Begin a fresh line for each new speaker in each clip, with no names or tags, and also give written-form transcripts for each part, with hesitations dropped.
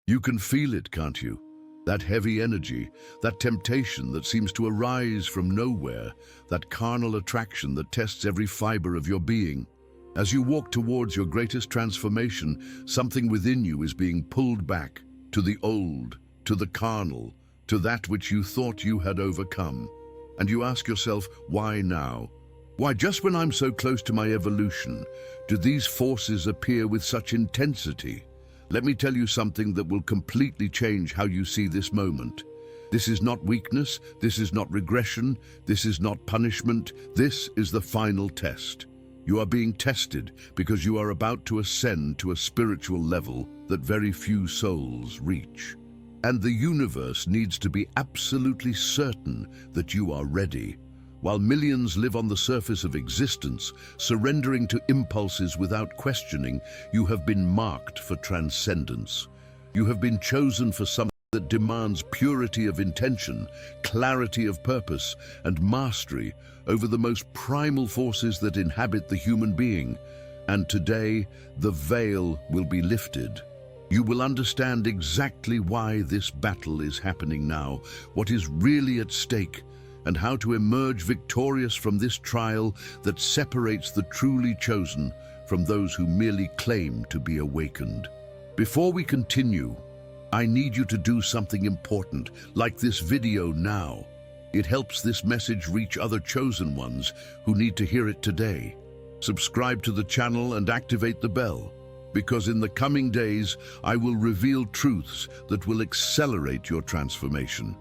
You can feel it, can't you? That heavy energy, that temptation that seems to arise from nowhere, that carnal attraction that tests every fiber of your being. As you walk towards your greatest transformation, something within you is being pulled back to the old, to the carnal, to that which you thought you had overcome. And you ask yourself, why now? Why, just when I'm so close to my evolution, do these forces appear with such intensity? Let me tell you something that will completely change how you see this moment. This is not weakness, this is not regression, this is not punishment, this is the final test. You are being tested because you are about to ascend to a spiritual level that very few souls reach. And the universe needs to be absolutely certain that you are ready. While millions live on the surface of existence, surrendering to impulses without questioning, you have been marked for transcendence. You have been chosen for something that demands purity of intention, clarity of purpose, and mastery over the most primal forces that inhabit the human being. And today, the veil will be lifted. You will understand exactly why this battle is happening now, what is really at stake, and how to emerge victorious from this trial that separates the truly chosen from those who merely claim to be awakened. Before we continue, I need you to do something important, like this video now. It helps this message reach other chosen ones who need to hear it today. Subscribe to the channel and activate the bell, because in the coming days, I will reveal truths that will accelerate your transformation.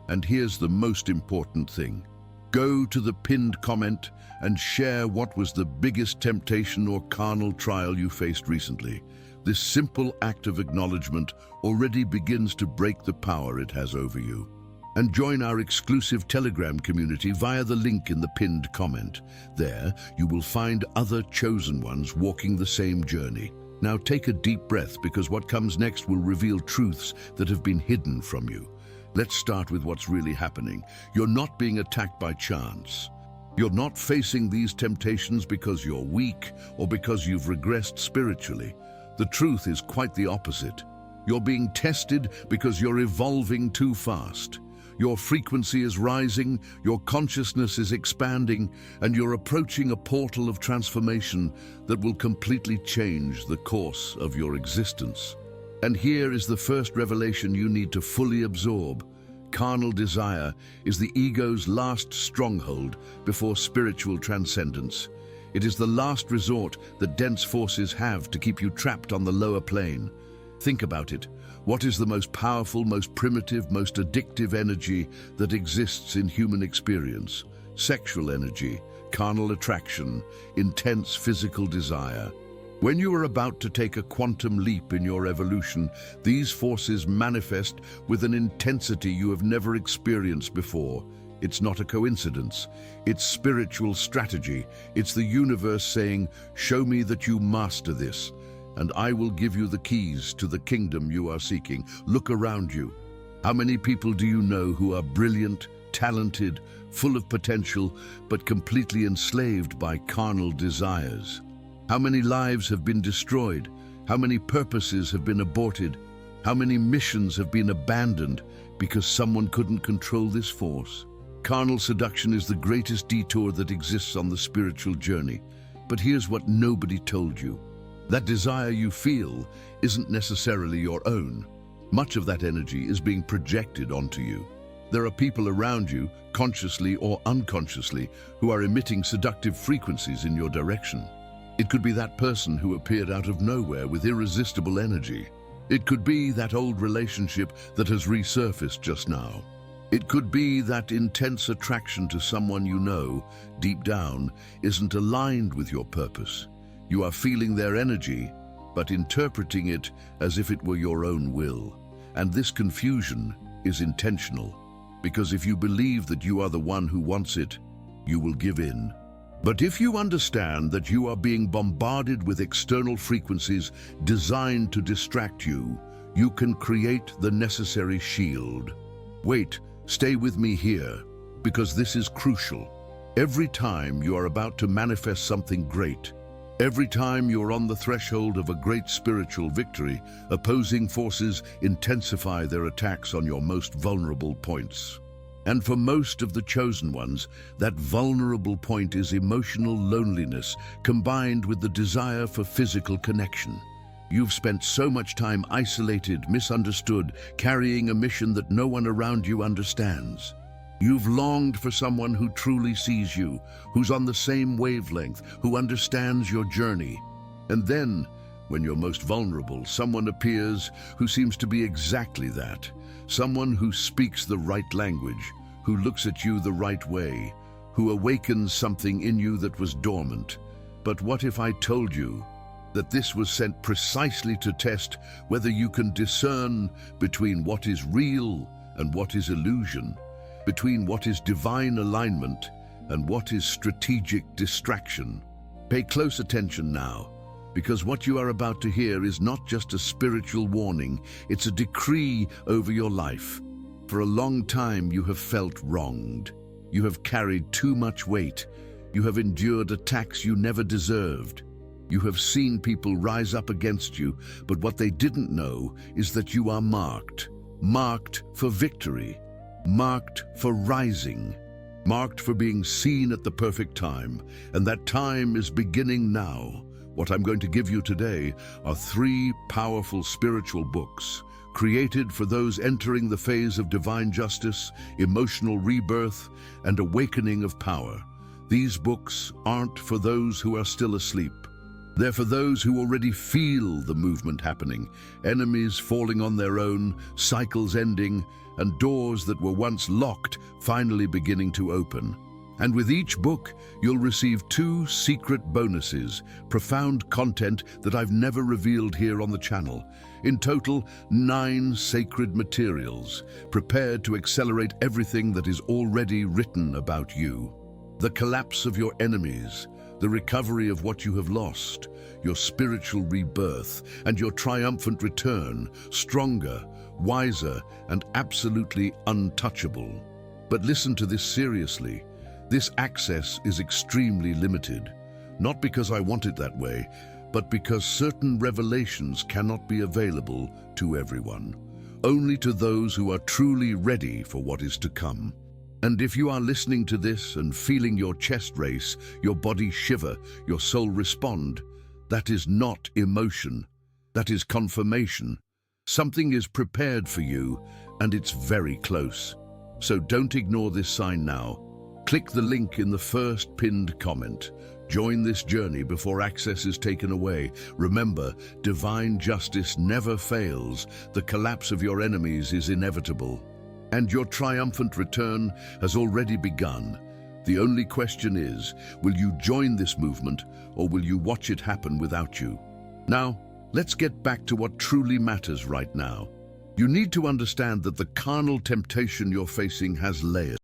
And here's the most important thing. Go to the pinned comment and share what was the biggest temptation or carnal trial you faced recently. This simple act of acknowledgement already begins to break the power it has over you. And join our exclusive Telegram community via the link in the pinned comment. There, you will find other chosen ones walking the same journey. Now take a deep breath, because what comes next will reveal truths that have been hidden from you. Let's start with what's really happening. You're not being attacked by chance. You're not facing these temptations because you're weak or because you've regressed spiritually. The truth is quite the opposite. You're being tested because you're evolving too fast. Your frequency is rising, your consciousness is expanding, and you're approaching a portal of transformation that will completely change the course of your existence. And here is the first revelation you need to fully absorb. Carnal desire is the ego's last stronghold before spiritual transcendence. It is the last resort that dense forces have to keep you trapped on the lower plane. Think about it. What is the most powerful, most primitive, most addictive energy that exists in human experience? Sexual energy, carnal attraction, intense physical desire. When you are about to take a quantum leap in your evolution, these forces manifest with an intensity you have never experienced before. It's not a coincidence. It's spiritual strategy. It's the universe saying, show me that you master this, and I will give you the keys to the kingdom you are seeking. Look around you. How many people do you know who are brilliant, talented, full of potential, but completely enslaved by carnal desires? How many lives have been destroyed? How many purposes have been aborted? How many missions have been abandoned because someone couldn't control this force? Carnal seduction is the greatest detour that exists on the spiritual journey. But here's what nobody told you. That desire you feel isn't necessarily your own. Much of that energy is being projected onto you. There are people around you, consciously or unconsciously, who are emitting seductive frequencies in your direction. It could be that person who appeared out of nowhere with irresistible energy. It could be that old relationship that has resurfaced just now. It could be that intense attraction to someone you know, deep down, isn't aligned with your purpose. You are feeling their energy, but interpreting it as if it were your own will. And this confusion is intentional, because if you believe that you are the one who wants it, you will give in. But if you understand that you are being bombarded with external frequencies designed to distract you, you can create the necessary shield. Wait, stay with me here, because this is crucial. Every time you are about to manifest something great, Every time you're on the threshold of a great spiritual victory, opposing forces intensify their attacks on your most vulnerable points. And for most of the chosen ones, that vulnerable point is emotional loneliness combined with the desire for physical connection. You've spent so much time isolated, misunderstood, carrying a mission that no one around you understands. You've longed for someone who truly sees you, who's on the same wavelength, who understands your journey. And then, when you're most vulnerable, someone appears who seems to be exactly that. Someone who speaks the right language, who looks at you the right way, who awakens something in you that was dormant. But what if I told you that this was sent precisely to test whether you can discern between what is real and what is illusion, between what is divine alignment and what is strategic distraction? Pay close attention now, because what you are about to hear is not just a spiritual warning, it's a decree over your life. For a long time you have felt wronged. You have carried too much weight. You have endured attacks you never deserved. You have seen people rise up against you, but what they didn't know is that you are marked. Marked for victory. Marked for rising. Marked for being seen at the perfect time. And that time is beginning now. What I'm going to give you today are 3 powerful spiritual books created for those entering the phase of divine justice, emotional rebirth, and awakening of power. These books aren't for those who are still asleep. They're for those who already feel the movement happening, enemies falling on their own, cycles ending, and doors that were once locked finally beginning to open. And with each book, you'll receive 2 secret bonuses, profound content that I've never revealed here on the channel. In total, 9 sacred materials, prepared to accelerate everything that is already written about you. The collapse of your enemies, the recovery of what you have lost, your spiritual rebirth, and your triumphant return, stronger, wiser, and absolutely untouchable. But listen to this seriously. This access is extremely limited, not because I want it that way, but because certain revelations cannot be available to everyone, only to those who are truly ready for what is to come. And if you are listening to this and feeling your chest race, your body shiver, your soul respond, that is not emotion, that is confirmation. Something is prepared for you, and it's very close. So don't ignore this sign now. Click the link in the first pinned comment. Join this journey before access is taken away. Remember, divine justice never fails. The collapse of your enemies is inevitable. And your triumphant return has already begun. The only question is, will you join this movement, or will you watch it happen without you? Now, let's get back to what truly matters right now. You need to understand that the carnal temptation you're facing has layers.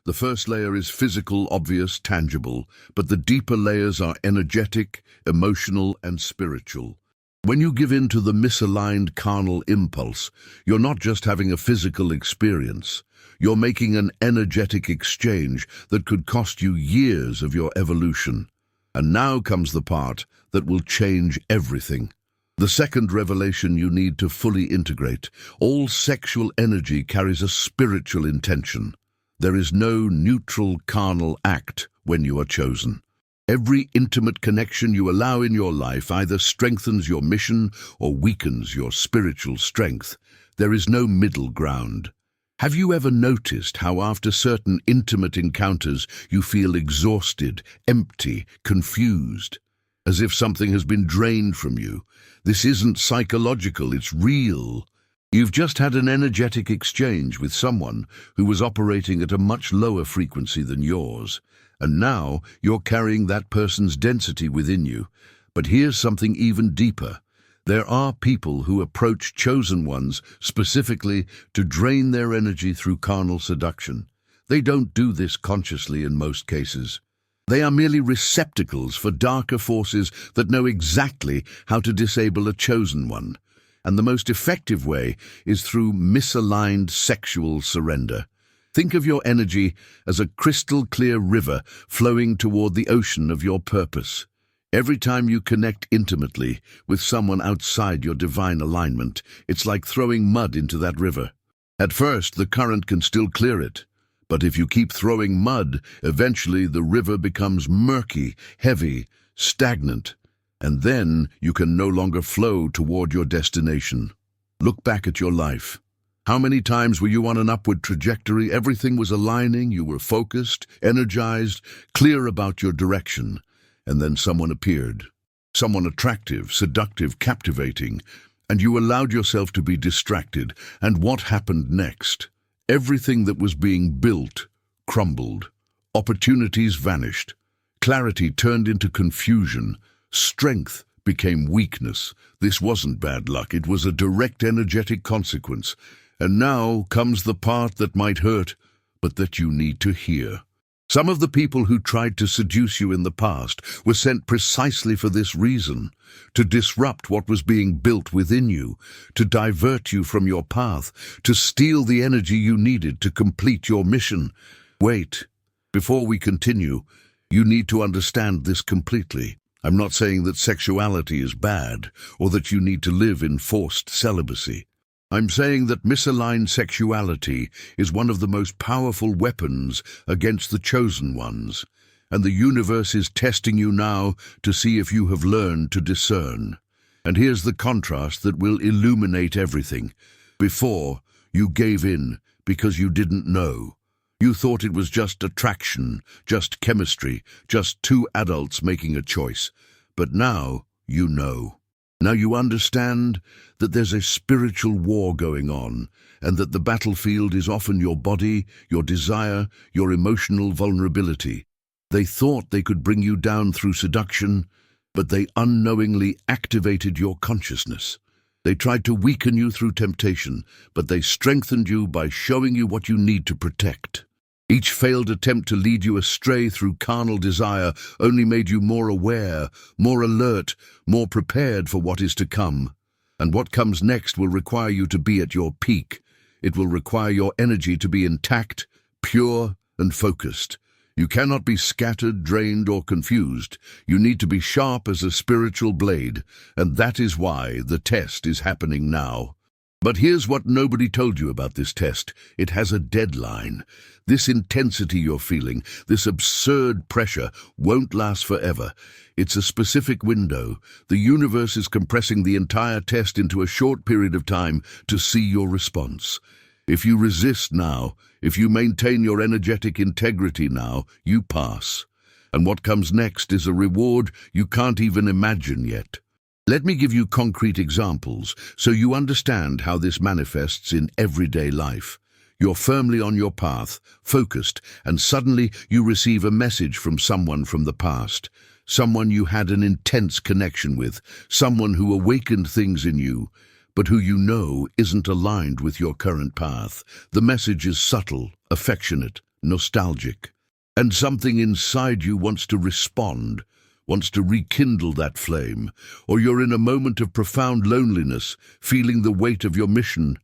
The first layer is physical, obvious, tangible, but the deeper layers are energetic, emotional, and spiritual. When you give in to the misaligned carnal impulse, you're not just having a physical experience. You're making an energetic exchange that could cost you years of your evolution. And now comes the part that will change everything. The second revelation you need to fully integrate. All sexual energy carries a spiritual intention. There is no neutral carnal act when you are chosen. Every intimate connection you allow in your life either strengthens your mission or weakens your spiritual strength. There is no middle ground. Have you ever noticed how after certain intimate encounters you feel exhausted, empty, confused, as if something has been drained from you? This isn't psychological, it's real. You've just had an energetic exchange with someone who was operating at a much lower frequency than yours, and now you're carrying that person's density within you. But here's something even deeper. There are people who approach chosen ones specifically to drain their energy through carnal seduction. They don't do this consciously in most cases. They are merely receptacles for darker forces that know exactly how to disable a chosen one. And the most effective way is through misaligned sexual surrender. Think of your energy as a crystal-clear river flowing toward the ocean of your purpose. Every time you connect intimately with someone outside your divine alignment, it's like throwing mud into that river. At first, the current can still clear it. But if you keep throwing mud, eventually the river becomes murky, heavy, stagnant, and then you can no longer flow toward your destination. Look back at your life. How many times were you on an upward trajectory? Everything was aligning, you were focused, energized, clear about your direction. And then someone appeared. Someone attractive, seductive, captivating, and you allowed yourself to be distracted. And what happened next? Everything that was being built crumbled. Opportunities vanished. Clarity turned into confusion. Strength became weakness. This wasn't bad luck. It was a direct energetic consequence. And now comes the part that might hurt, but that you need to hear. Some of the people who tried to seduce you in the past were sent precisely for this reason, to disrupt what was being built within you, to divert you from your path, to steal the energy you needed to complete your mission. Wait, before we continue, you need to understand this completely. I'm not saying that sexuality is bad, or that you need to live in forced celibacy. I'm saying that misaligned sexuality is one of the most powerful weapons against the chosen ones, and the universe is testing you now to see if you have learned to discern. And here's the contrast that will illuminate everything. Before, you gave in because you didn't know. You thought it was just attraction, just chemistry, just two adults making a choice. But now, you know. Now you understand that there's a spiritual war going on, and that the battlefield is often your body, your desire, your emotional vulnerability. They thought they could bring you down through seduction, but they unknowingly activated your consciousness. They tried to weaken you through temptation, but they strengthened you by showing you what you need to protect. Each failed attempt to lead you astray through carnal desire only made you more aware, more alert, more prepared for what is to come. And what comes next will require you to be at your peak. It will require your energy to be intact, pure, and focused. You cannot be scattered, drained, or confused. You need to be sharp as a spiritual blade, and that is why the test is happening now. But here's what nobody told you about this test. It has a deadline. This intensity you're feeling, this absurd pressure, won't last forever. It's a specific window. The universe is compressing the entire test into a short period of time to see your response. If you resist now, if you maintain your energetic integrity now, you pass. And what comes next is a reward you can't even imagine yet. Let me give you concrete examples so you understand how this manifests in everyday life. You're firmly on your path, focused, and suddenly you receive a message from someone from the past, someone you had an intense connection with, someone who awakened things in you, but who you know isn't aligned with your current path. The message is subtle, affectionate, nostalgic, and something inside you wants to respond, wants to rekindle that flame, or you're in a moment of profound loneliness, feeling the weight of your mission,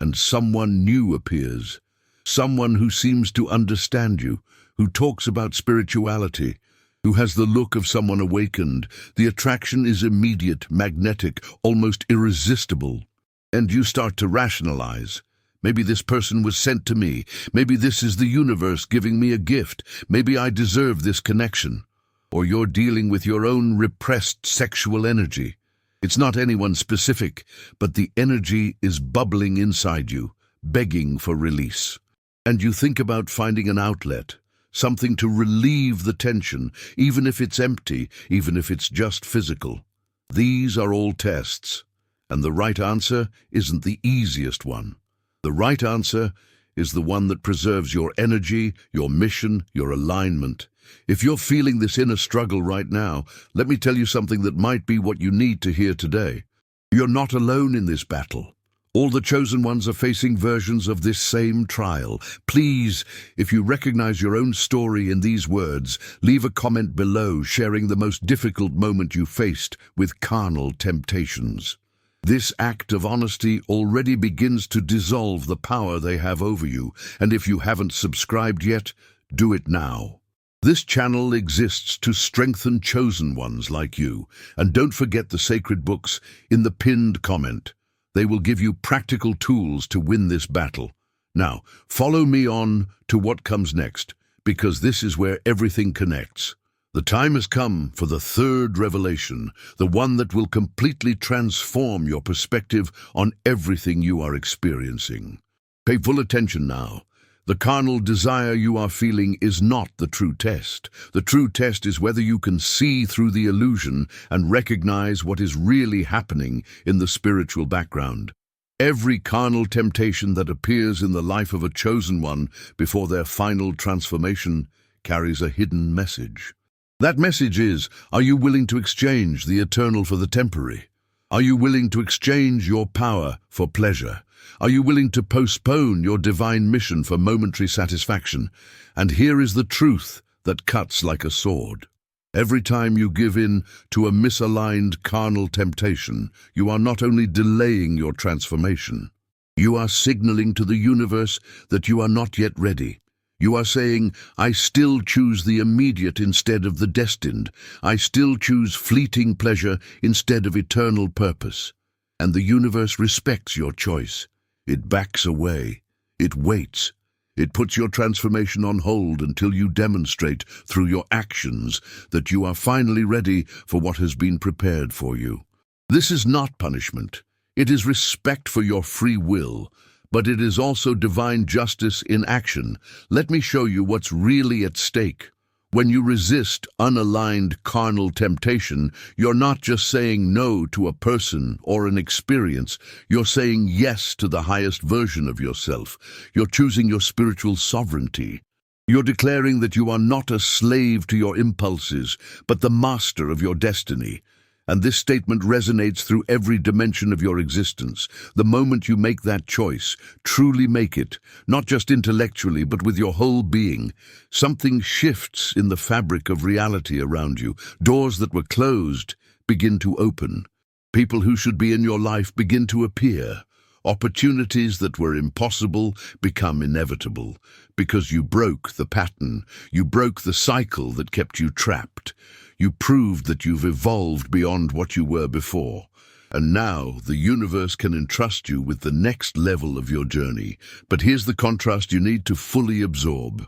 and someone new appears, someone who seems to understand you, who talks about spirituality, who has the look of someone awakened. The attraction is immediate, magnetic, almost irresistible, and you start to rationalize. Maybe this person was sent to me. Maybe this is the universe giving me a gift. Maybe I deserve this connection. Or you're dealing with your own repressed sexual energy. It's not anyone specific, but the energy is bubbling inside you, begging for release. And you think about finding an outlet, something to relieve the tension, even if it's empty, even if it's just physical. These are all tests, and the right answer isn't the easiest one. The right answer is the one that preserves your energy, your mission, your alignment. If you're feeling this inner struggle right now, let me tell you something that might be what you need to hear today. You're not alone in this battle. All the chosen ones are facing versions of this same trial. Please, if you recognize your own story in these words, leave a comment below sharing the most difficult moment you faced with carnal temptations. This act of honesty already begins to dissolve the power they have over you, and if you haven't subscribed yet, do it now. This channel exists to strengthen chosen ones like you, and don't forget the sacred books in the pinned comment. They will give you practical tools to win this battle. Now, follow me on to what comes next, because this is where everything connects. The time has come for the third revelation, the one that will completely transform your perspective on everything you are experiencing. Pay full attention now. The carnal desire you are feeling is not the true test. The true test is whether you can see through the illusion and recognize what is really happening in the spiritual background. Every carnal temptation that appears in the life of a chosen one before their final transformation carries a hidden message. That message is, are you willing to exchange the eternal for the temporary? Are you willing to exchange your power for pleasure? Are you willing to postpone your divine mission for momentary satisfaction? And here is the truth that cuts like a sword. Every time you give in to a misaligned carnal temptation, you are not only delaying your transformation, you are signaling to the universe that you are not yet ready. You are saying, I still choose the immediate instead of the destined. I still choose fleeting pleasure instead of eternal purpose. And the universe respects your choice. It backs away. It waits. It puts your transformation on hold until you demonstrate through your actions that you are finally ready for what has been prepared for you. This is not punishment. It is respect for your free will. But it is also divine justice in action. Let me show you what's really at stake. When you resist unaligned carnal temptation, you're not just saying no to a person or an experience. You're saying yes to the highest version of yourself. You're choosing your spiritual sovereignty. You're declaring that you are not a slave to your impulses, but the master of your destiny. And this statement resonates through every dimension of your existence. The moment you make that choice, truly make it, not just intellectually, but with your whole being, something shifts in the fabric of reality around you. Doors that were closed begin to open. People who should be in your life begin to appear. Opportunities that were impossible become inevitable, because you broke the pattern, you broke the cycle that kept you trapped. You proved that you've evolved beyond what you were before. And now the universe can entrust you with the next level of your journey. But here's the contrast you need to fully absorb.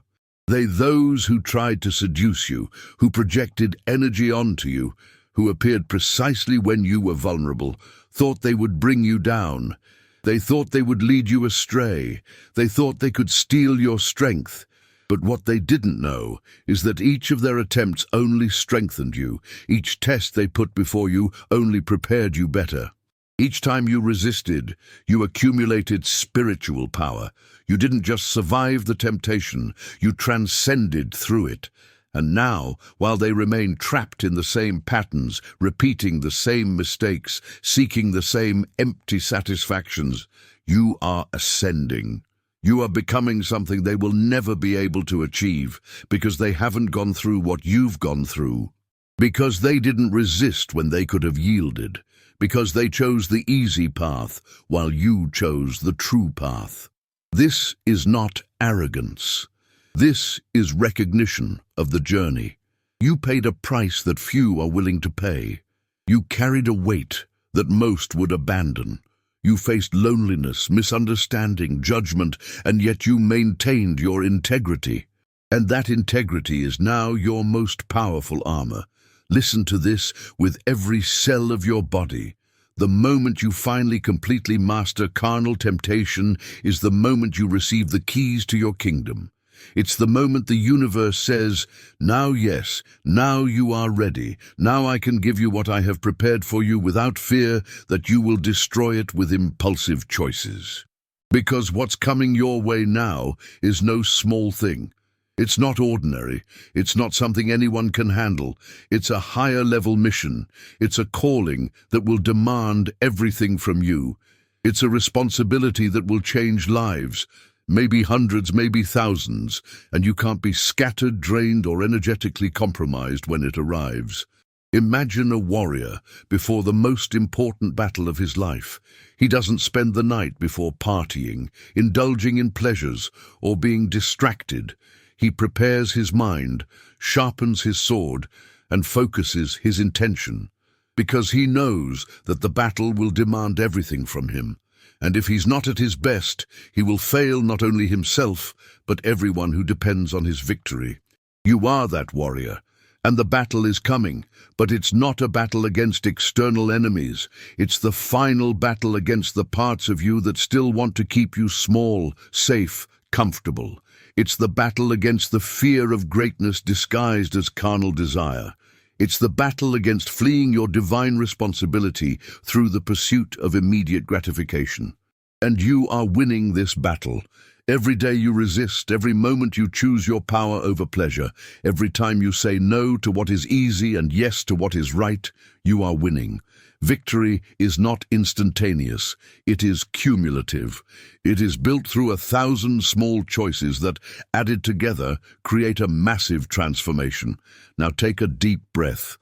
Those who tried to seduce you, who projected energy onto you, who appeared precisely when you were vulnerable, thought they would bring you down. They thought they would lead you astray. They thought they could steal your strength. But what they didn't know is that each of their attempts only strengthened you. Each test they put before you only prepared you better. Each time you resisted, you accumulated spiritual power. You didn't just survive the temptation, you transcended through it. And now, while they remain trapped in the same patterns, repeating the same mistakes, seeking the same empty satisfactions, you are ascending. You are becoming something they will never be able to achieve because they haven't gone through what you've gone through. Because they didn't resist when they could have yielded. Because they chose the easy path while you chose the true path. This is not arrogance. This is recognition of the journey. You paid a price that few are willing to pay. You carried a weight that most would abandon. You faced loneliness, misunderstanding, judgment, and yet you maintained your integrity. And that integrity is now your most powerful armor. Listen to this with every cell of your body. The moment you finally completely master carnal temptation is the moment you receive the keys to your kingdom. It's the moment the universe says, now yes, now you are ready. Now I can give you what I have prepared for you without fear that you will destroy it with impulsive choices. Because what's coming your way now is no small thing. It's not ordinary. It's not something anyone can handle. It's a higher level mission. It's a calling that will demand everything from you. It's a responsibility that will change lives. Maybe hundreds, maybe thousands, and you can't be scattered, drained, or energetically compromised when it arrives. Imagine a warrior before the most important battle of his life. He doesn't spend the night before partying, indulging in pleasures, or being distracted. he prepares his mind, sharpens his sword, and focuses his intention, because he knows that the battle will demand everything from him, and if he's not at his best, he will fail not only himself, but everyone who depends on his victory. You are that warrior, and the battle is coming, but it's not a battle against external enemies. It's the final battle against the parts of you that still want to keep you small, safe, comfortable. It's the battle against the fear of greatness disguised as carnal desire. It's the battle against fleeing your divine responsibility through the pursuit of immediate gratification. And you are winning this battle. Every day you resist, every moment you choose your power over pleasure, every time you say no to what is easy and yes to what is right, you are winning. Victory is not instantaneous, it is cumulative. It is built through 1,000 small choices that, added together, create a massive transformation. Now take a deep breath.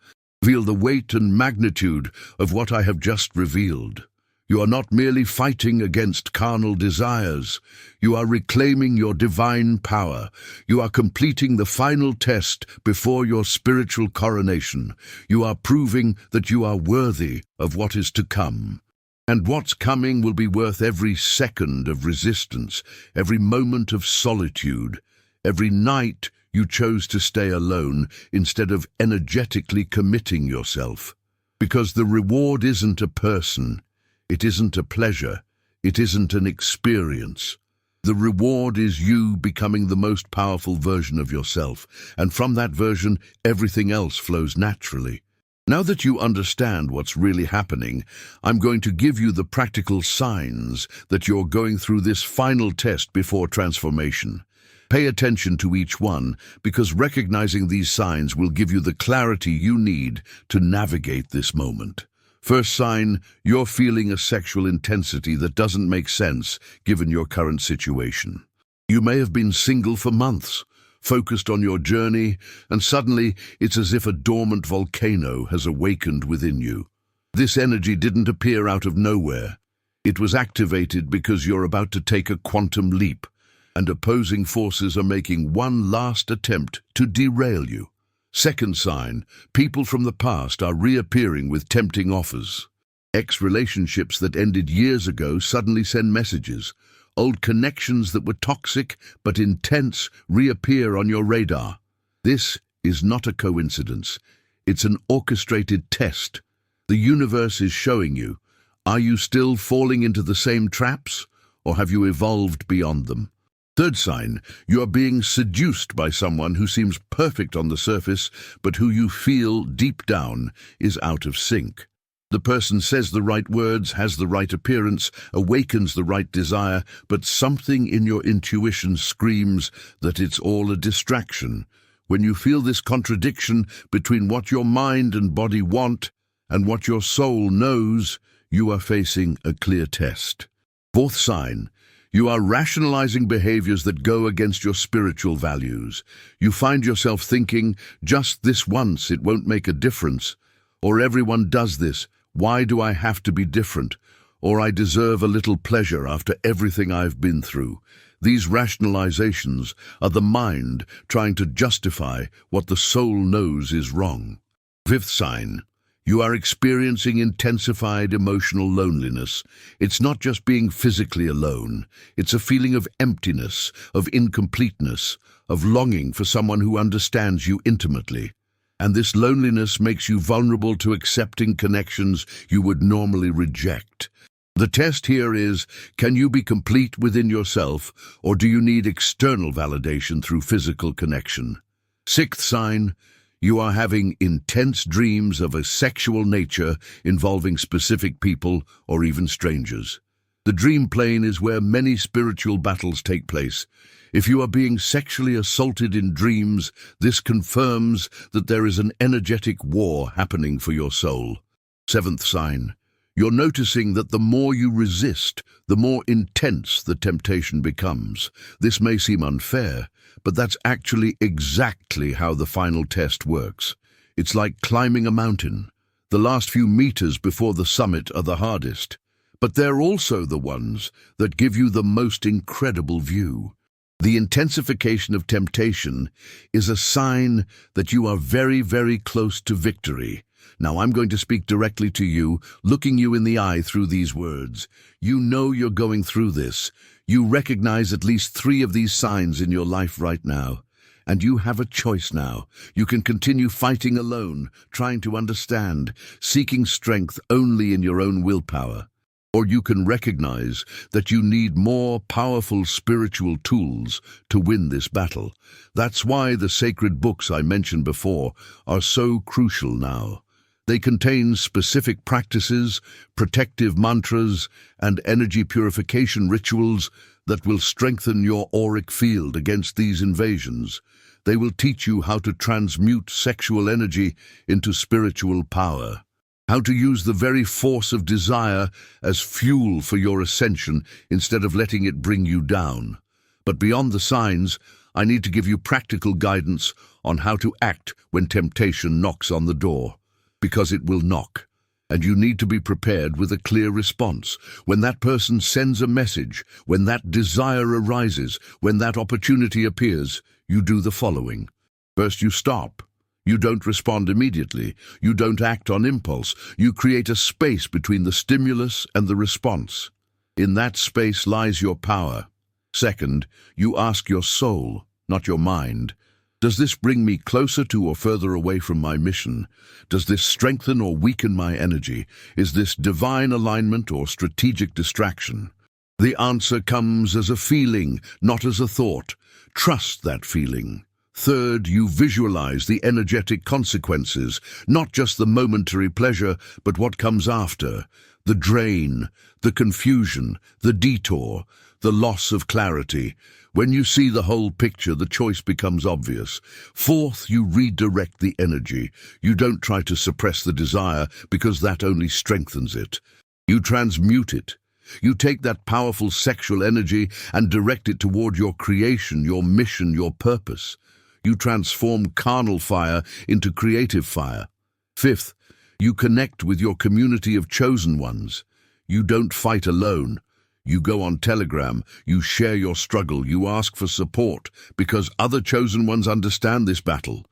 Feel the weight and magnitude of what I have just revealed. You are not merely fighting against carnal desires. You are reclaiming your divine power. You are completing the final test before your spiritual coronation. You are proving that you are worthy of what is to come. And what's coming will be worth every second of resistance, every moment of solitude, every night you chose to stay alone instead of energetically committing yourself. Because the reward isn't a person. It isn't a pleasure. It isn't an experience. The reward is you becoming the most powerful version of yourself, and from that version, everything else flows naturally. Now that you understand what's really happening, I'm going to give you the practical signs that you're going through this final test before transformation. Pay attention to each one, because recognizing these signs will give you the clarity you need to navigate this moment. First sign, you're feeling a sexual intensity that doesn't make sense given your current situation. You may have been single for months, focused on your journey, and suddenly it's as if a dormant volcano has awakened within you. This energy didn't appear out of nowhere. It was activated because you're about to take a quantum leap, and opposing forces are making one last attempt to derail you. Second sign, people from the past are reappearing with tempting offers. Ex-relationships that ended years ago suddenly send messages. Old connections that were toxic but intense reappear on your radar. This is not a coincidence. It's an orchestrated test. The universe is showing you, are you still falling into the same traps, or have you evolved beyond them? Third sign, you are being seduced by someone who seems perfect on the surface, but who you feel deep down is out of sync. The person says the right words, has the right appearance, awakens the right desire, but something in your intuition screams that it's all a distraction. When you feel this contradiction between what your mind and body want and what your soul knows, you are facing a clear test. Fourth sign, you are rationalizing behaviors that go against your spiritual values. You find yourself thinking, just this once, it won't make a difference. Or everyone does this, why do I have to be different? Or I deserve a little pleasure after everything I've been through. These rationalizations are the mind trying to justify what the soul knows is wrong. Fifth sign, you are experiencing intensified emotional loneliness. It's not just being physically alone. It's a feeling of emptiness, of incompleteness, of longing for someone who understands you intimately. And this loneliness makes you vulnerable to accepting connections you would normally reject. The test here is, can you be complete within yourself, or do you need external validation through physical connection? Sixth sign, you are having intense dreams of a sexual nature involving specific people or even strangers. The dream plane is where many spiritual battles take place. If you are being sexually assaulted in dreams, this confirms that there is an energetic war happening for your soul. Seventh sign, you're noticing that the more you resist, the more intense the temptation becomes. This may seem unfair, but that's actually exactly how the final test works. It's like climbing a mountain. The last few meters before the summit are the hardest, but they're also the ones that give you the most incredible view. The intensification of temptation is a sign that you are very, very close to victory. Now I'm going to speak directly to you, looking you in the eye through these words. You know you're going through this. You recognize at least 3 of these signs in your life right now. And you have a choice now. You can continue fighting alone, trying to understand, seeking strength only in your own willpower. Or you can recognize that you need more powerful spiritual tools to win this battle. That's why the sacred books I mentioned before are so crucial now. They contain specific practices, protective mantras, and energy purification rituals that will strengthen your auric field against these invasions. They will teach you how to transmute sexual energy into spiritual power, how to use the very force of desire as fuel for your ascension instead of letting it bring you down. But beyond the signs, I need to give you practical guidance on how to act when temptation knocks on the door. Because it will knock, and you need to be prepared with a clear response. When that person sends a message, when that desire arises, when that opportunity appears, you do the following. First, you stop. You don't respond immediately. You don't act on impulse. You create a space between the stimulus and the response. In that space lies your power. Second, you ask your soul, not your mind, does this bring me closer to or further away from my mission? Does this strengthen or weaken my energy? Is this divine alignment or strategic distraction? The answer comes as a feeling, not as a thought. Trust that feeling. Third, you visualize the energetic consequences, not just the momentary pleasure, but what comes after. The drain, the confusion, the detour, the loss of clarity. When you see the whole picture, the choice becomes obvious. Fourth, you redirect the energy. You don't try to suppress the desire because that only strengthens it. You transmute it. You take that powerful sexual energy and direct it toward your creation, your mission, your purpose. You transform carnal fire into creative fire. Fifth, you connect with your community of chosen ones. You don't fight alone. You go on Telegram, you share your struggle, you ask for support, because other chosen ones understand this battle.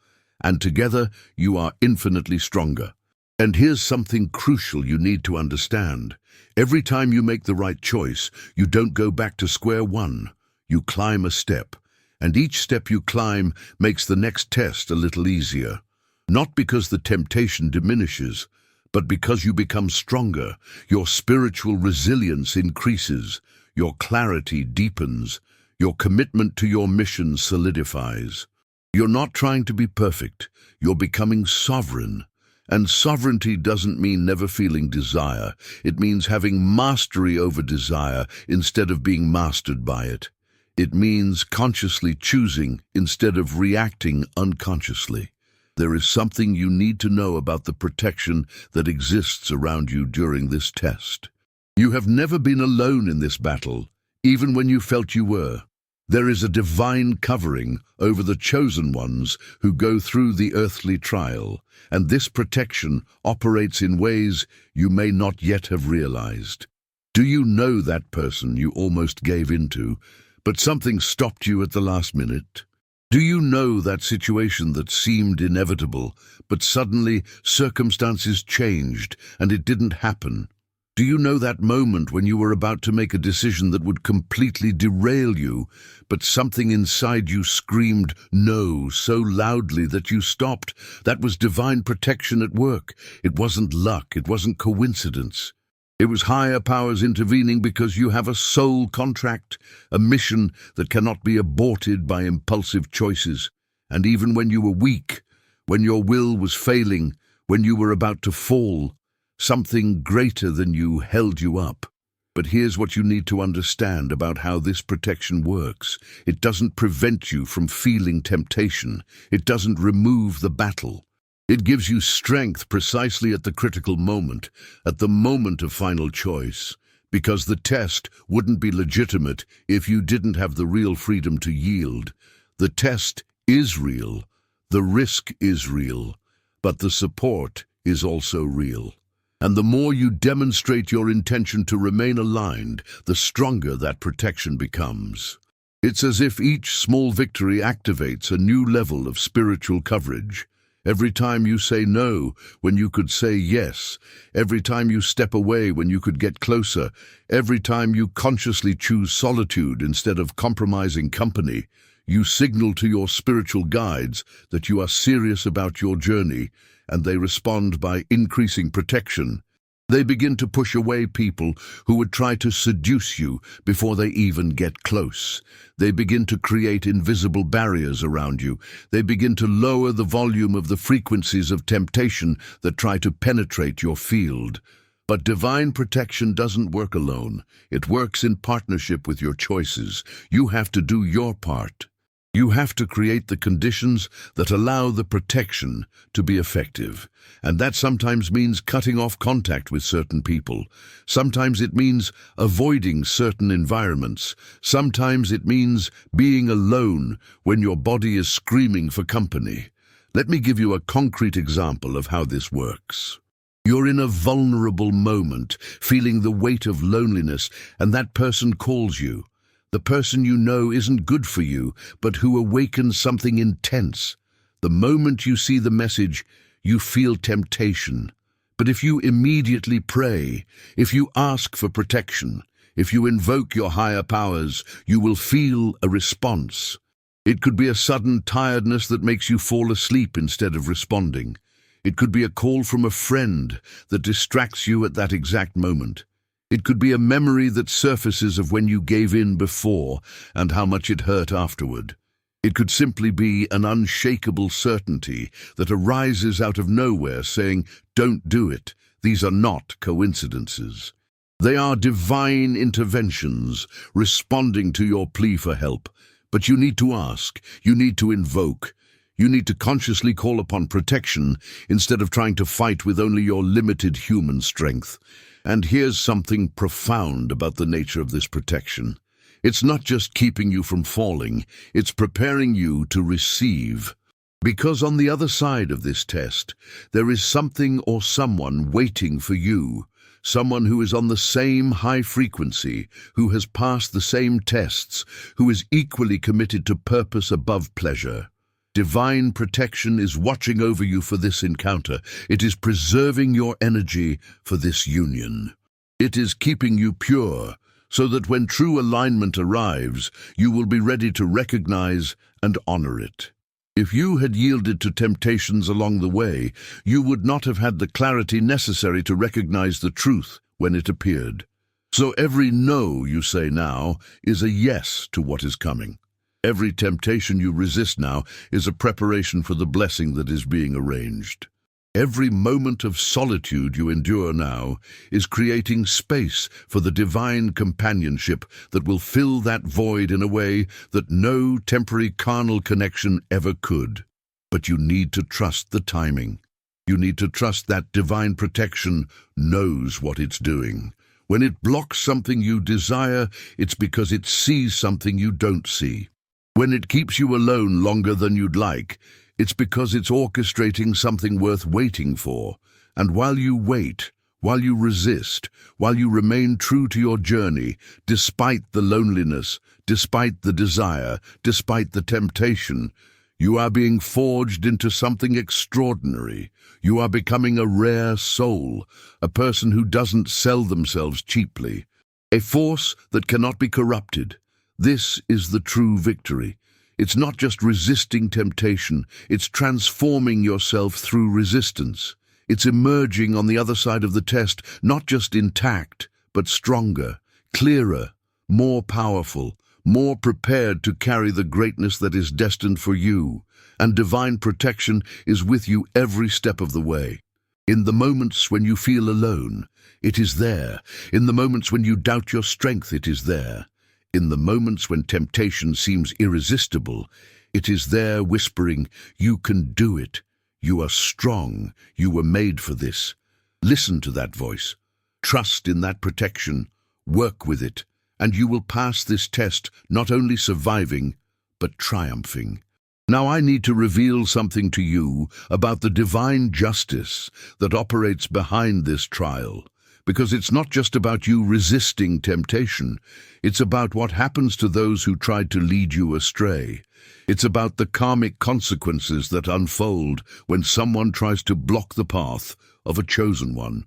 And together, you are infinitely stronger. And here's something crucial you need to understand. Every time you make the right choice, you don't go back to square one. You climb a step. And each step you climb makes the next test a little easier. Not because the temptation diminishes, but because you become stronger, your spiritual resilience increases, your clarity deepens, your commitment to your mission solidifies. You're not trying to be perfect, you're becoming sovereign. And sovereignty doesn't mean never feeling desire. It means having mastery over desire instead of being mastered by it. It means consciously choosing instead of reacting unconsciously. There is something you need to know about the protection that exists around you during this test. You have never been alone in this battle, even when you felt you were. There is a divine covering over the chosen ones who go through the earthly trial, and this protection operates in ways you may not yet have realized. Do you know that person you almost gave into, but something stopped you at the last minute? Do you know that situation that seemed inevitable, but suddenly circumstances changed and it didn't happen? Do you know that moment when you were about to make a decision that would completely derail you, but something inside you screamed no so loudly that you stopped? That was divine protection at work. It wasn't luck, it wasn't coincidence. It was higher powers intervening because you have a soul contract, a mission that cannot be aborted by impulsive choices. And even when you were weak, when your will was failing, when you were about to fall, something greater than you held you up. But here's what you need to understand about how this protection works. It doesn't prevent you from feeling temptation. It doesn't remove the battle. It gives you strength precisely at the critical moment, at the moment of final choice, because the test wouldn't be legitimate if you didn't have the real freedom to yield. The test is real, the risk is real, but the support is also real. And the more you demonstrate your intention to remain aligned, the stronger that protection becomes. It's as if each small victory activates a new level of spiritual coverage. Every time you say no when you could say yes, every time you step away when you could get closer, every time you consciously choose solitude instead of compromising company, you signal to your spiritual guides that you are serious about your journey, and they respond by increasing protection. They begin to push away people who would try to seduce you before they even get close. They begin to create invisible barriers around you. They begin to lower the volume of the frequencies of temptation that try to penetrate your field. But divine protection doesn't work alone. It works in partnership with your choices. You have to do your part. You have to create the conditions that allow the protection to be effective. And that sometimes means cutting off contact with certain people. Sometimes it means avoiding certain environments. Sometimes it means being alone when your body is screaming for company. Let me give you a concrete example of how this works. You're in a vulnerable moment, feeling the weight of loneliness, and that person calls you. The person you know isn't good for you, but who awakens something intense. The moment you see the message, you feel temptation. But if you immediately pray, if you ask for protection, if you invoke your higher powers, you will feel a response. It could be a sudden tiredness that makes you fall asleep instead of responding. It could be a call from a friend that distracts you at that exact moment. It could be a memory that surfaces of when you gave in before and how much it hurt afterward. It could simply be an unshakable certainty that arises out of nowhere saying, "Don't do it." These are not coincidences. They are divine interventions responding to your plea for help. But you need to ask, you need to invoke, you need to consciously call upon protection instead of trying to fight with only your limited human strength. And here's something profound about the nature of this protection. It's not just keeping you from falling, it's preparing you to receive. Because on the other side of this test, there is something or someone waiting for you. Someone who is on the same high frequency, who has passed the same tests, who is equally committed to purpose above pleasure. Divine protection is watching over you for this encounter. It is preserving your energy for this union. It is keeping you pure, so that when true alignment arrives, you will be ready to recognize and honor it. If you had yielded to temptations along the way, you would not have had the clarity necessary to recognize the truth when it appeared. So every no you say now is a yes to what is coming. Every temptation you resist now is a preparation for the blessing that is being arranged. Every moment of solitude you endure now is creating space for the divine companionship that will fill that void in a way that no temporary carnal connection ever could. But you need to trust the timing. You need to trust that divine protection knows what it's doing. When it blocks something you desire, it's because it sees something you don't see. When it keeps you alone longer than you'd like, it's because it's orchestrating something worth waiting for. And while you wait, while you resist, while you remain true to your journey, despite the loneliness, despite the desire, despite the temptation, you are being forged into something extraordinary. You are becoming a rare soul, a person who doesn't sell themselves cheaply, a force that cannot be corrupted. This is the true victory. It's not just resisting temptation, it's transforming yourself through resistance. It's emerging on the other side of the test, not just intact, but stronger, clearer, more powerful, more prepared to carry the greatness that is destined for you. And divine protection is with you every step of the way. In the moments when you feel alone, it is there. In the moments when you doubt your strength, it is there. In the moments when temptation seems irresistible, it is there whispering, "You can do it. You are strong. You were made for this." Listen to that voice. Trust in that protection. Work with it. And you will pass this test not only surviving, but triumphing. Now I need to reveal something to you about the divine justice that operates behind this trial. because it's not just about you resisting temptation. It's about what happens to those who tried to lead you astray. It's about the karmic consequences that unfold when someone tries to block the path of a chosen one.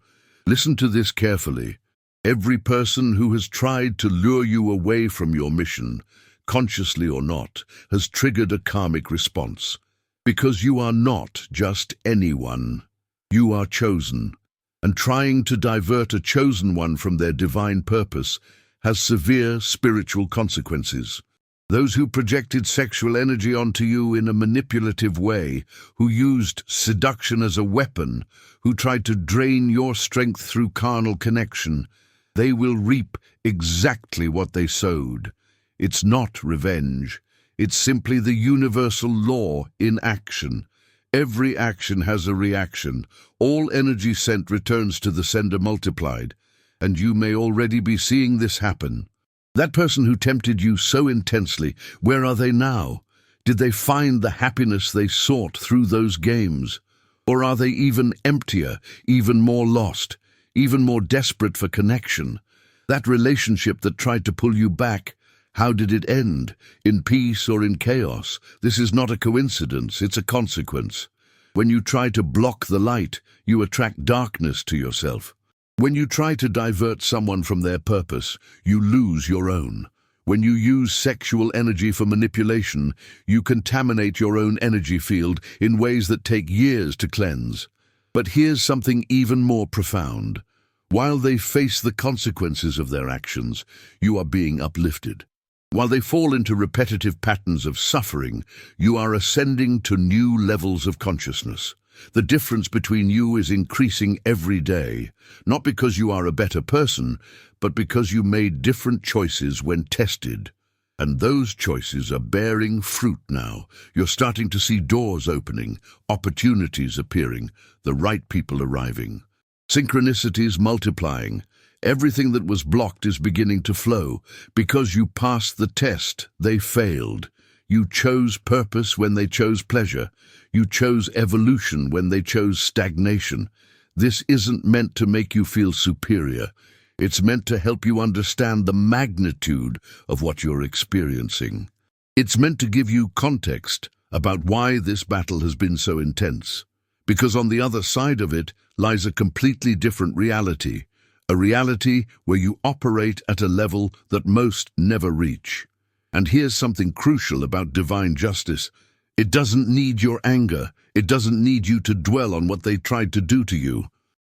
Listen to this carefully. Every person who has tried to lure you away from your mission, consciously or not, has triggered a karmic response. Because you are not just anyone. You are chosen. And trying to divert a chosen one from their divine purpose has severe spiritual consequences. Those who projected sexual energy onto you in a manipulative way, who used seduction as a weapon, who tried to drain your strength through carnal connection, they will reap exactly what they sowed. It's not revenge. It's simply the universal law in action. Every action has a reaction. All energy sent returns to the sender multiplied, and you may already be seeing this happen. That person who tempted you so intensely, where are they now? Did they find the happiness they sought through those games? Or are they even emptier, even more lost, even more desperate for connection? That relationship that tried to pull you back, how did it end? In peace or in chaos? This is not a coincidence, it's a consequence. When you try to block the light, you attract darkness to yourself. When you try to divert someone from their purpose, you lose your own. When you use sexual energy for manipulation, you contaminate your own energy field in ways that take years to cleanse. But here's something even more profound. While they face the consequences of their actions, you are being uplifted. While they fall into repetitive patterns of suffering, you are ascending to new levels of consciousness. The difference between you is increasing every day, not because you are a better person, but because you made different choices when tested. And those choices are bearing fruit now. You're starting to see doors opening, opportunities appearing, the right people arriving. Synchronicities multiplying. Everything that was blocked is beginning to flow. Because you passed the test, they failed. You chose purpose when they chose pleasure. You chose evolution when they chose stagnation. This isn't meant to make you feel superior. It's meant to help you understand the magnitude of what you're experiencing. It's meant to give you context about why this battle has been so intense. Because on the other side of it lies a completely different reality. A reality where you operate at a level that most never reach. And here's something crucial about divine justice. It doesn't need your anger. It doesn't need you to dwell on what they tried to do to you.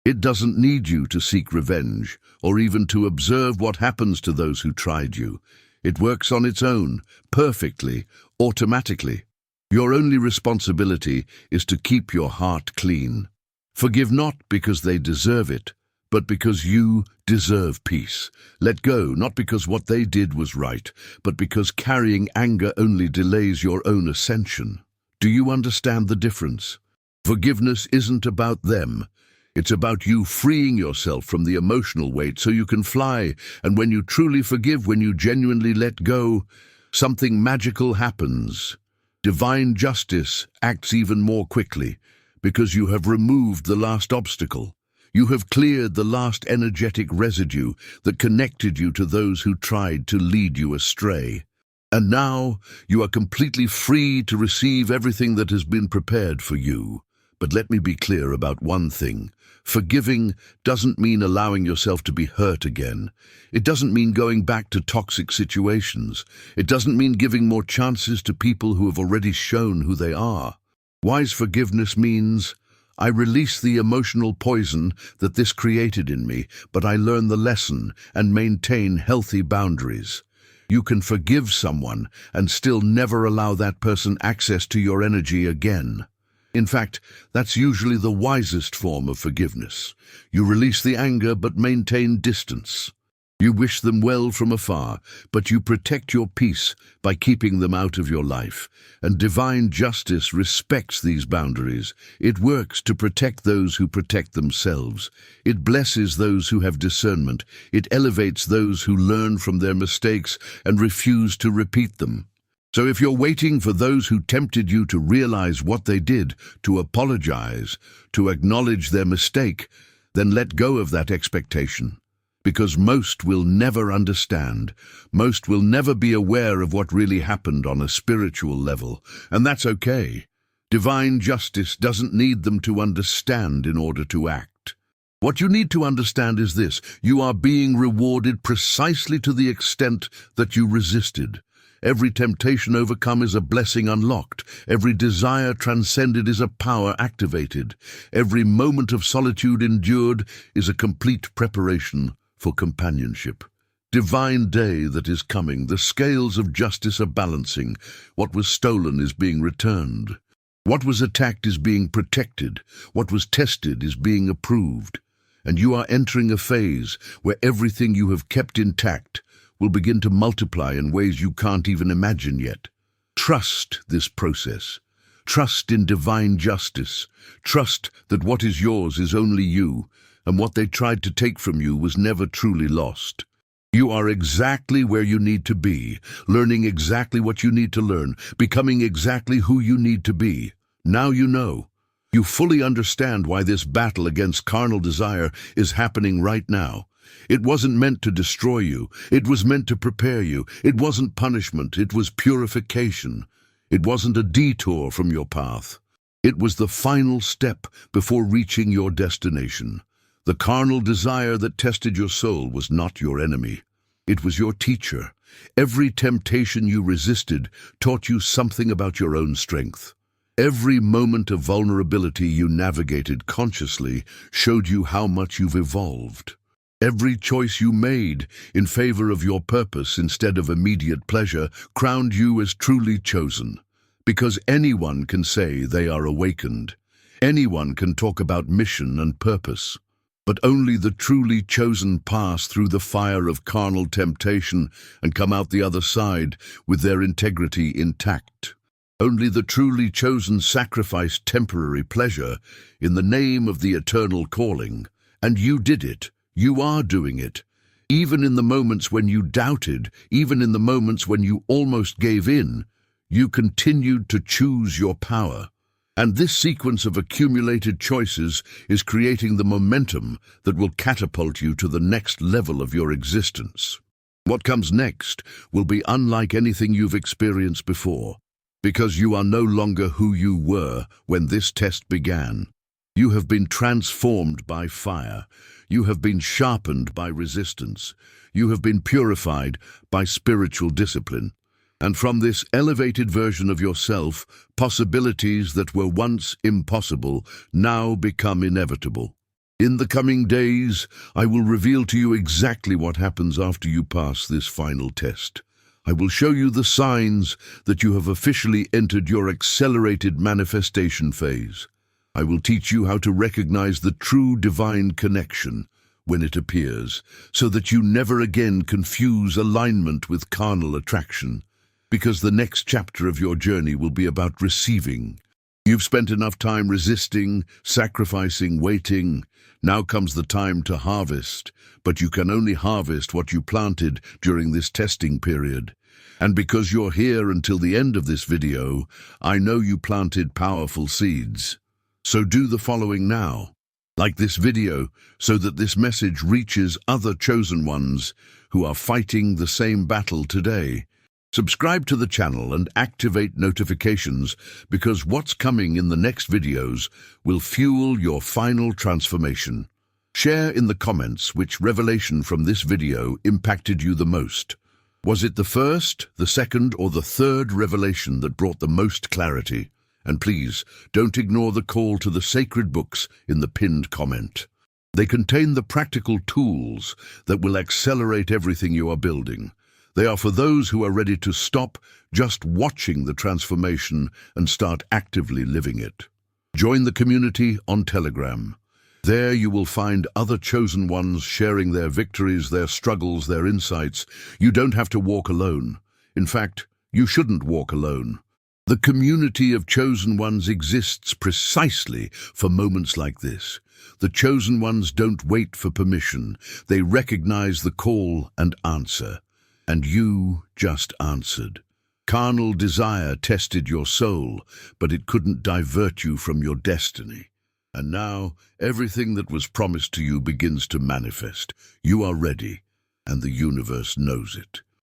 It doesn't need you to seek revenge, or even to observe what happens to those who tried you. It works on its own, perfectly, automatically. Your only responsibility is to keep your heart clean. Forgive not because they deserve it, but because you deserve peace. Let go, not because what they did was right, but because carrying anger only delays your own ascension. Do you understand the difference? Forgiveness isn't about them. It's about you freeing yourself from the emotional weight so you can fly. And when you truly forgive, when you genuinely let go, something magical happens. Divine justice acts even more quickly because you have removed the last obstacle. You have cleared the last energetic residue that connected you to those who tried to lead you astray. And now you are completely free to receive everything that has been prepared for you. But let me be clear about one thing. Forgiving doesn't mean allowing yourself to be hurt again. It doesn't mean going back to toxic situations. It doesn't mean giving more chances to people who have already shown who they are. Wise forgiveness means, I release the emotional poison that this created in me, but I learn the lesson and maintain healthy boundaries. You can forgive someone and still never allow that person access to your energy again. In fact, that's usually the wisest form of forgiveness. You release the anger but maintain distance. You wish them well from afar, but you protect your peace by keeping them out of your life. And divine justice respects these boundaries. It works to protect those who protect themselves. It blesses those who have discernment. It elevates those who learn from their mistakes and refuse to repeat them. So if you're waiting for those who tempted you to realize what they did, to apologize, to acknowledge their mistake, then let go of that expectation. Because most will never understand, most will never be aware of what really happened on a spiritual level, and that's okay. Divine justice doesn't need them to understand in order to act. What you need to understand is this: you are being rewarded precisely to the extent that you resisted. Every temptation overcome is a blessing unlocked. Every desire transcended is a power activated. Every moment of solitude endured is a complete preparation for companionship. Divine day that is coming. The scales of justice are balancing. What was stolen is being returned. What was attacked is being protected. What was tested is being approved. And you are entering a phase where everything you have kept intact will begin to multiply in ways you can't even imagine yet. Trust this process. Trust in divine justice. Trust that what is yours is only you, and what they tried to take from you was never truly lost. You are exactly where you need to be, learning exactly what you need to learn, becoming exactly who you need to be. Now you know. You fully understand why this battle against carnal desire is happening right now. It wasn't meant to destroy you. It was meant to prepare you. It wasn't punishment. It was purification. It wasn't a detour from your path. It was the final step before reaching your destination. The carnal desire that tested your soul was not your enemy. It was your teacher. Every temptation you resisted taught you something about your own strength. Every moment of vulnerability you navigated consciously showed you how much you've evolved. Every choice you made in favor of your purpose instead of immediate pleasure crowned you as truly chosen. Because anyone can say they are awakened. Anyone can talk about mission and purpose. But only the truly chosen pass through the fire of carnal temptation and come out the other side with their integrity intact. Only the truly chosen sacrifice temporary pleasure in the name of the eternal calling. And you did it. You are doing it. Even in the moments when you doubted, even in the moments when you almost gave in, you continued to choose your power. And this sequence of accumulated choices is creating the momentum that will catapult you to the next level of your existence. What comes next will be unlike anything you've experienced before, because you are no longer who you were when this test began. You have been transformed by fire. You have been sharpened by resistance. You have been purified by spiritual discipline. And from this elevated version of yourself, possibilities that were once impossible now become inevitable. In the coming days, I will reveal to you exactly what happens after you pass this final test. I will show you the signs that you have officially entered your accelerated manifestation phase. I will teach you how to recognize the true divine connection when it appears, so that you never again confuse alignment with carnal attraction. Because the next chapter of your journey will be about receiving. You've spent enough time resisting, sacrificing, waiting. Now comes the time to harvest, but you can only harvest what you planted during this testing period. And because you're here until the end of this video, I know you planted powerful seeds. So do the following now. Like this video, so that this message reaches other chosen ones who are fighting the same battle today. Subscribe to the channel and activate notifications, because what's coming in the next videos will fuel your final transformation. Share in the comments which revelation from this video impacted you the most. Was it the first, the second, or the third revelation that brought the most clarity? And please, don't ignore the call to the sacred books in the pinned comment. They contain the practical tools that will accelerate everything you are building. They are for those who are ready to stop just watching the transformation and start actively living it. Join the community on Telegram. There you will find other chosen ones sharing their victories, their struggles, their insights. You don't have to walk alone. In fact, you shouldn't walk alone. The community of chosen ones exists precisely for moments like this. The chosen ones don't wait for permission. They recognize the call and answer. And you just answered. Carnal desire tested your soul, but it couldn't divert you from your destiny. And now, everything that was promised to you begins to manifest. You are ready, and the universe knows it.